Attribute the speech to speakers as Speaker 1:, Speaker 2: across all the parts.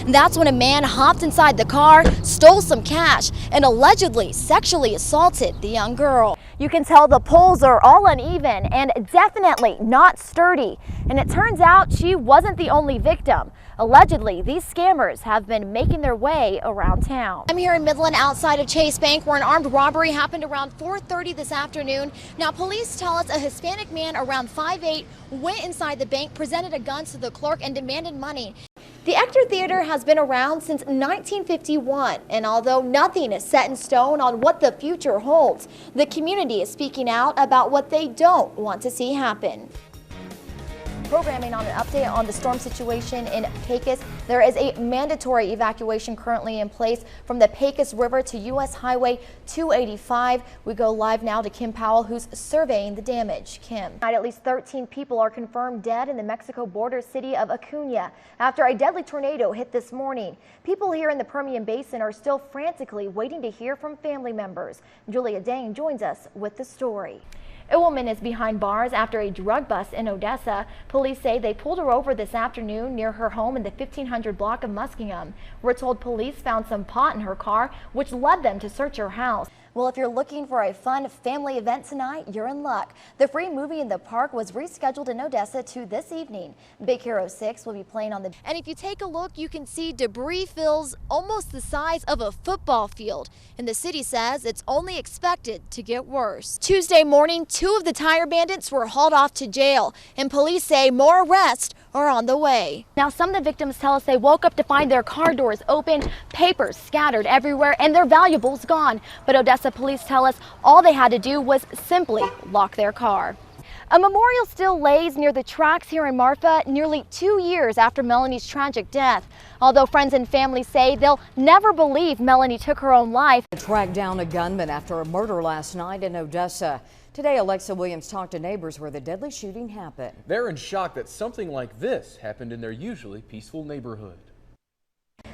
Speaker 1: That's when a man hopped inside the car, stole some cash, and allegedly sexually assaulted the young girl. You can tell the poles are all uneven and definitely not sturdy. And it turns out she wasn't the only victim. Allegedly, these scammers have been making their way around town. I'm here in Midland outside of Chase Bank where an armed robbery happened around 4:30 this afternoon. Now, police tell us a Hispanic man around 5'8" went inside the bank, presented a gun to the clerk, and demanded money. The Ector Theater has been around since 1951, and although nothing is set in stone on what the future holds, the community is speaking out about what they don't want to see happen. Programming on an update on the storm situation in Pecos. There is a mandatory evacuation currently in place from the Pecos River to U.S. Highway 285. We go live now to Kim Powell, who's surveying the damage. Kim. At least 13 people are confirmed dead in the Mexico border city of Acuña after a deadly tornado hit this morning. People here in the Permian Basin are still frantically waiting to hear from family members. Julia Dang joins us with the story. A woman is behind bars after a drug bust in Odessa. Police say they pulled her over this afternoon near her home in the 1500 block of Muskingum. We're told police found some pot in her car, which led them to search her house. Well, if you're looking for a fun family event tonight, you're in luck. The free movie in the park was rescheduled in Odessa to this evening. Big Hero 6 will be playing on the... And if you take a look, you can see debris fills almost the size of a football field. And the city says it's only expected to get worse. Tuesday morning, 2 of the tire bandits were hauled off to jail. And police say more arrests are on the way. Now, some of the victims tell us they woke up to find their car doors open, papers scattered everywhere, and their valuables gone. But Odessa police tell us all they had to do was simply lock their car. A memorial still lays near the tracks here in Marfa nearly 2 years after Melanie's tragic death. Although friends and family say they'll never believe Melanie took her own life.
Speaker 2: Tracked down a gunman after a murder last night in Odessa. Today, Alexa Williams talked to neighbors where the deadly shooting happened.
Speaker 3: They're in shock that something like this happened in their usually peaceful neighborhood.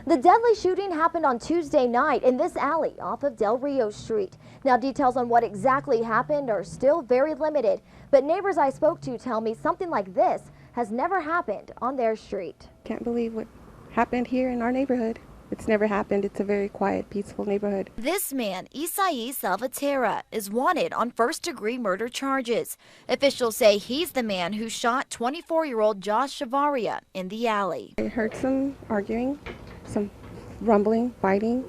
Speaker 1: The deadly shooting happened on Tuesday night in this alley off of Del Rio Street. Now, details on what exactly happened are still very limited, but neighbors I spoke to tell me something like this has never happened on their street.
Speaker 4: Can't believe what happened here in our neighborhood. It's never happened. It's a very quiet, peaceful neighborhood.
Speaker 1: This man, Isai Salvatierra, is wanted on first-degree murder charges. Officials say he's the man who shot 24-year-old Josh Shavaria in the alley.
Speaker 4: I heard some arguing, some rumbling, fighting.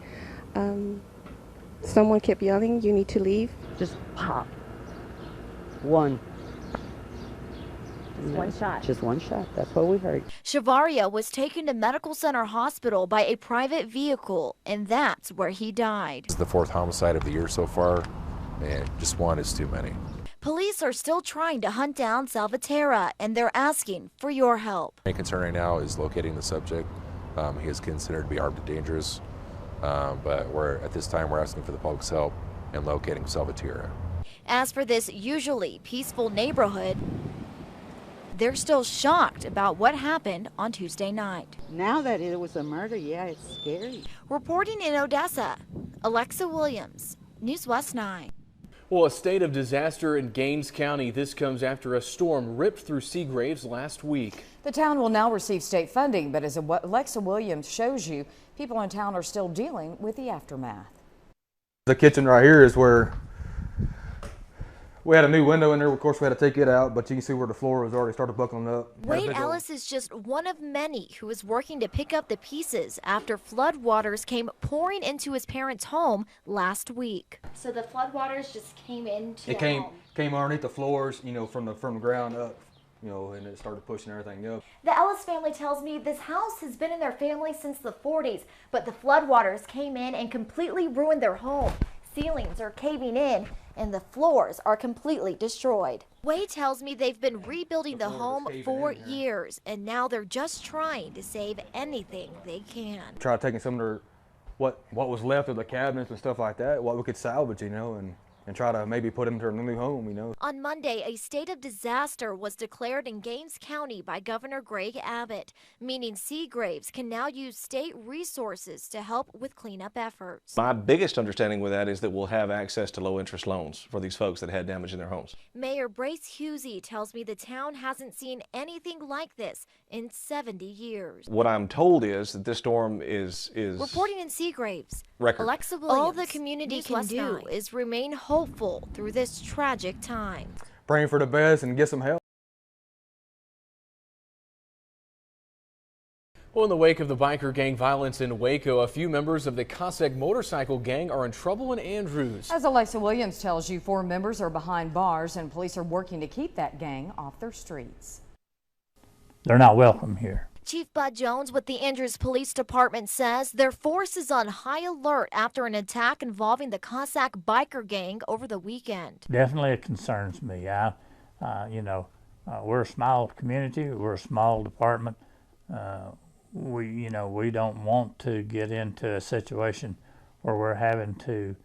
Speaker 4: Someone kept yelling, "You need to leave."
Speaker 5: Just pop. One.
Speaker 1: Just one shot.
Speaker 5: Just one shot. That's what we heard.
Speaker 1: Shavaria was taken to Medical Center Hospital by a private vehicle, and that's where he died.
Speaker 6: This is the 4th homicide of the year so far, and just one is too many.
Speaker 1: Police are still trying to hunt down Salvatierra, and they're asking for your help.
Speaker 6: Main concern right now is locating the subject. He is considered to be armed and dangerous, but at this time we're asking for the public's help in locating Salvatierra.
Speaker 1: As for this usually peaceful neighborhood, they're still shocked about what happened on Tuesday night.
Speaker 5: Now that it was a murder, yeah, it's scary.
Speaker 1: Reporting in Odessa, Alexa Williams, News West 9.
Speaker 3: Well, a state of disaster in Gaines County. This comes after a storm ripped through Seagraves last week.
Speaker 2: The town will now receive state funding, but as Alexa Williams shows you, people in town are still dealing with the aftermath.
Speaker 7: The kitchen right here is where we had a new window in there. Of course, we had to take it out, but you can see where the floor was already started buckling up.
Speaker 1: Wade Ellis is just one of many who is working to pick up the pieces after floodwaters came pouring into his parents' home last week. So the floodwaters just came into
Speaker 7: the home? It came underneath the floors, you know, from the ground up, you know, and it started pushing everything up.
Speaker 1: The Ellis family tells me this house has been in their family since the 40s, but the floodwaters came in and completely ruined their home. Ceilings are caving in, and the floors are completely destroyed. Wade tells me they've been rebuilding the home for years, and now they're just trying to save anything they can.
Speaker 7: Try taking some of their, what was left of the cabinets and stuff like that, what we could salvage, you know, and try to maybe put them to a new home, you know.
Speaker 1: On Monday, a state of disaster was declared in Gaines County by Governor Greg Abbott, meaning Seagraves can now use state resources to help with cleanup efforts.
Speaker 8: My biggest understanding with that is that we'll have access to low-interest loans for these folks that had damage in their homes.
Speaker 1: Mayor Brace Husey tells me the town hasn't seen anything like this in 70 years.
Speaker 8: What I'm told is that this storm is
Speaker 1: Reporting in Seagraves,
Speaker 8: record.
Speaker 1: Alexa Williams. All the community can do is remain hopeful through this tragic time.
Speaker 7: Praying for the best and get some help.
Speaker 3: Well, in the wake of the biker gang violence in Waco, a few members of the Cossack motorcycle gang are in trouble in Andrews.
Speaker 2: As Alexa Williams tells you, 4 members are behind bars and police are working to keep that gang off their streets.
Speaker 9: They're not welcome here.
Speaker 1: Chief Bud Jones with the Andrews Police Department says their force is on high alert after an attack involving the Cossack biker gang over the weekend.
Speaker 9: Definitely it concerns me. We're a small community. We're a small department. We don't want to get into a situation where we're having to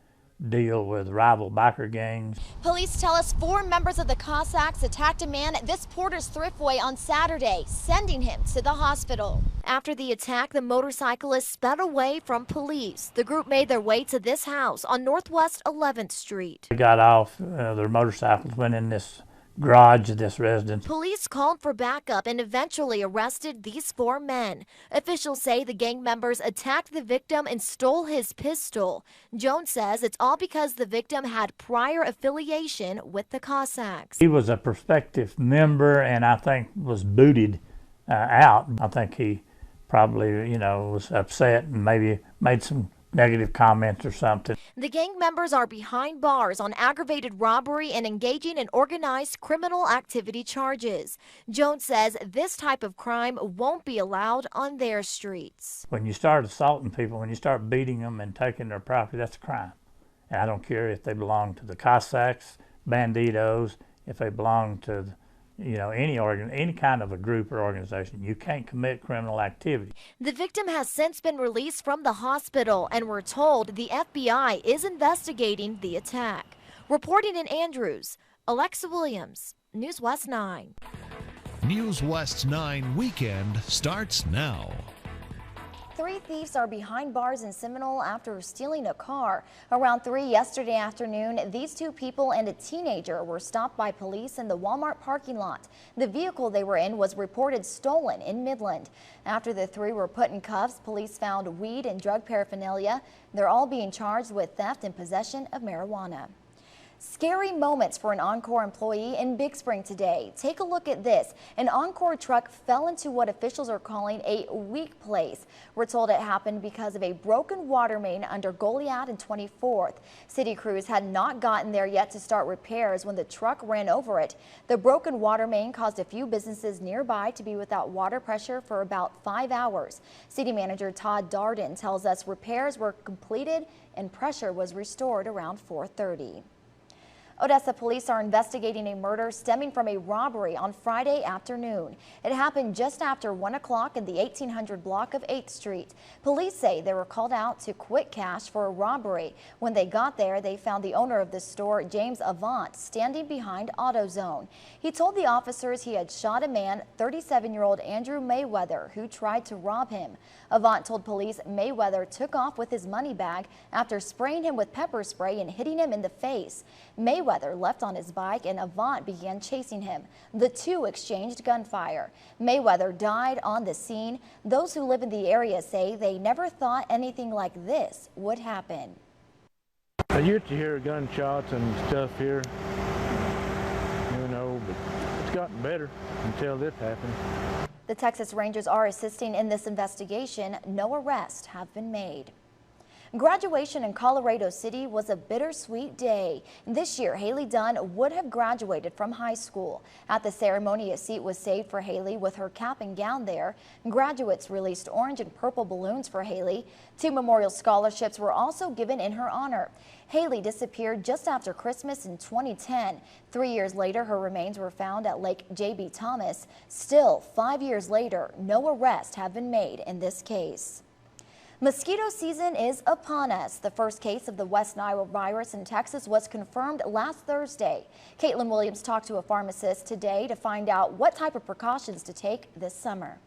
Speaker 9: deal with rival biker gangs.
Speaker 1: Police tell us 4 members of the Cossacks attacked a man at this Porter's Thriftway on Saturday, sending him to the hospital. After the attack, the motorcyclist sped away from police. The group made their way to this house on Northwest 11th Street.
Speaker 9: They got off their motorcycles, went in this garage of this residence.
Speaker 1: Police called for backup and eventually arrested these 4 men. Officials say the gang members attacked the victim and stole his pistol. Jones says it's all because the victim had prior affiliation with the Cossacks.
Speaker 9: He was a prospective member and I think was booted out. I think he probably, was upset and maybe made some negative comments or something.
Speaker 1: The gang members are behind bars on aggravated robbery and engaging in organized criminal activity charges. Jones says this type of crime won't be allowed on their streets.
Speaker 9: When you start assaulting people, when you start beating them and taking their property, that's a crime. And I don't care if they belong to the Cossacks, Banditos, if they belong to any kind of a group or organization. You can't commit criminal activity.
Speaker 1: The victim has since been released from the hospital, and we're told the FBI is investigating the attack. Reporting in Andrews, Alexa Williams, News West 9.
Speaker 10: News West 9 Weekend starts now.
Speaker 1: 3 thieves are behind bars in Seminole after stealing a car. Around 3 yesterday afternoon, these 2 people and a teenager were stopped by police in the Walmart parking lot. The vehicle they were in was reported stolen in Midland. After the 3 were put in cuffs, police found weed and drug paraphernalia. They're all being charged with theft and possession of marijuana. Scary moments for an Encore employee in Big Spring today. Take a look at this. An Encore truck fell into what officials are calling a weak place. We're told it happened because of a broken water main under Goliad and 24th. City crews had not gotten there yet to start repairs when the truck ran over it. The broken water main caused a few businesses nearby to be without water pressure for about 5 hours. City Manager Todd Darden tells us repairs were completed and pressure was restored around 4:30. Odessa police are investigating a murder stemming from a robbery on Friday afternoon. It happened just after 1 o'clock in the 1800 block of 8th Street. Police say they were called out to Quick Cash for a robbery. When they got there, they found the owner of the store, James Avant, standing behind AutoZone. He told the officers he had shot a man, 37-year-old Andrew Mayweather, who tried to rob him. Avant told police Mayweather took off with his money bag after spraying him with pepper spray and hitting him in the face. Mayweather left on his bike and Avant began chasing him. The 2 exchanged gunfire. Mayweather died on the scene. Those who live in the area say they never thought anything like this would happen.
Speaker 11: I used to hear gunshots and stuff here, but it's gotten better until this happened.
Speaker 1: The Texas Rangers are assisting in this investigation. No arrests have been made. Graduation in Colorado City was a bittersweet day. This year, Haley Dunn would have graduated from high school. At the ceremony, a seat was saved for Haley with her cap and gown there. Graduates released orange and purple balloons for Haley. 2 memorial scholarships were also given in her honor. Haley disappeared just after Christmas in 2010. 3 years later, her remains were found at Lake J.B. Thomas. Still, 5 years later, no arrests have been made in this case. Mosquito season is upon us. The first case of the West Nile virus in Texas was confirmed last Thursday. Caitlin Williams talked to a pharmacist today to find out what type of precautions to take this summer.